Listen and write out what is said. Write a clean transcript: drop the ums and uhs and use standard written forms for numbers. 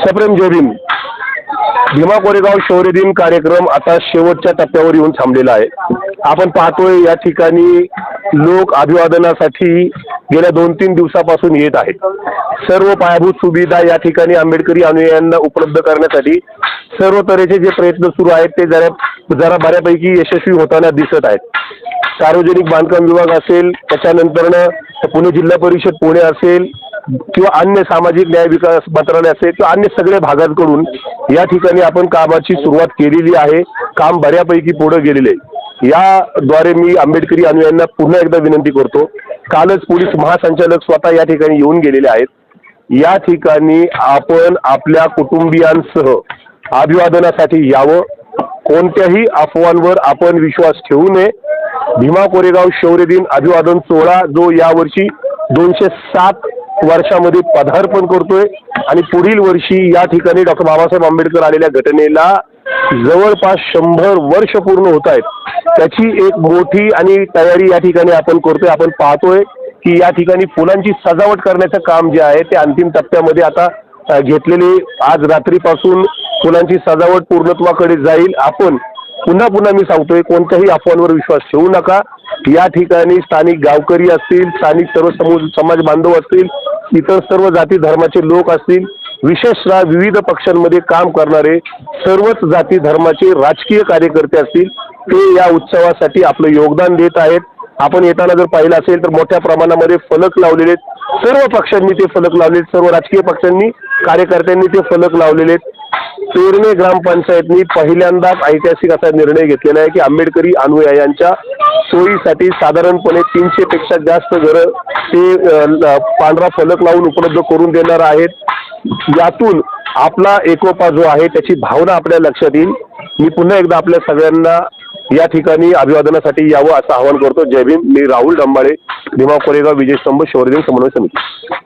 सप्रेम जय भीम। भीमा कोरेगाव शौर्य दिन कार्यक्रम आता शेवटच्या टप्प्यावर येऊन थांबलेला आहे। आपण पाहतोय या ठिकाणी लोक अभिवादनासाठी गेल्या 2-3 दिवसापासून येत आहेत। सर्व पायाभूत सुविधा या ठिकाणी आंबेडकरी अनुयायांना उपलब्ध करण्यासाठी सर्व तऱ्हेचे जे प्रयत्न सुरू आहेत ते जरा बऱ्यापैकी यशस्वी होताना दिसत आहेत। सार्वजनिक बांधकाम विभाग असेल, त्याच्यानंतर पुणे जिल्हा परिषद पुणे असेल किंवा अन्य सामाजिक न्याय विकास मंत्रालय असेल किंवा अन्य सगळ्या भागांकडून या ठिकाणी आपण कामाची सुरुवात केलेली आहे। काम बऱ्यापैकी पुढे गेलेले आहे। याद्वारे मी आंबेडकरी अनुयायांना पुन्हा एकदा विनंती करतो, कालच पोलीस महासंचालक स्वतः या ठिकाणी येऊन गेलेले आहेत। या ठिकाणी आपण आपल्या कुटुंबियांसह अभिवादनासाठी यावं। कोणत्याही अफवांवर आपण विश्वास ठेवू नये। भीमा कोरेगाव शौर्य दिन अभिवादन सोहळा जो यावर्षी 207 वर्षामध्ये पदार्पण करतोय आणि पुढील वर्षी या ठिकाणी डॉक्टर बाबासाहेब आंबेडकर आलेल्या घटनेला जवळपास 100 वर्ष पूर्ण होत आहेत। त्याची एक मोठी आणि तयारी या ठिकाणी आपण करतोय। आपण पाहतोय की या ठिकाणी फुलांची सजावट करण्याचं काम जे आहे ते अंतिम टप्प्यामध्ये आता घेतलेले। आज रात्रीपासून फुलांची सजावट पूर्णत्वाकडे जाईल। आपण पुन्हा मी सांगतोय, कोणत्याही अफवांवर विश्वास ठेवू नका। या ठिकाणी स्थानिक गावकरी असतील, स्थानिक सर्व समाज बांधव असतील, इतर सर्व जाती धर्माचे लोक असतील, विशेषतः विविध पक्षांमध्ये काम करणारे सर्वच जाती धर्माचे राजकीय कार्यकर्ते असतील, ते या उत्सवासाठी आपलं योगदान देत आहेत। आपण येताना जर पाहिलं असेल तर मोठ्या प्रमाणामध्ये फलक लावलेले आहेत। सर्व पक्षांनी ते फलक लावलेत, सर्व राजकीय पक्षांनी कार्यकर्त्यांनी ते फलक लावलेले आहेत। पेरणे ग्रामपंचायतनी पहिल्यांदाच ऐतिहासिक असा निर्णय घेतलेला आहे की आंबेडकरी अनुयायांच्या सोयीसाठी साधारणपणे 300 पेक्षा जास्त घरं ते पांढरा फलक लावून उपलब्ध करून देणार आहेत। यातून आपला एकोपा जो आहे त्याची भावना आपल्या लक्षात येईल। मी पुन्हा एकदा आपल्या सगळ्यांना या ठिकाणी अभिवादनासाठी यावं असं आवाहन करतो। जय भीम। मी राहुल डंबाळे, भीमा कोरेगाव विजय स्तंभ शौर्य दिन समन्वय समिती।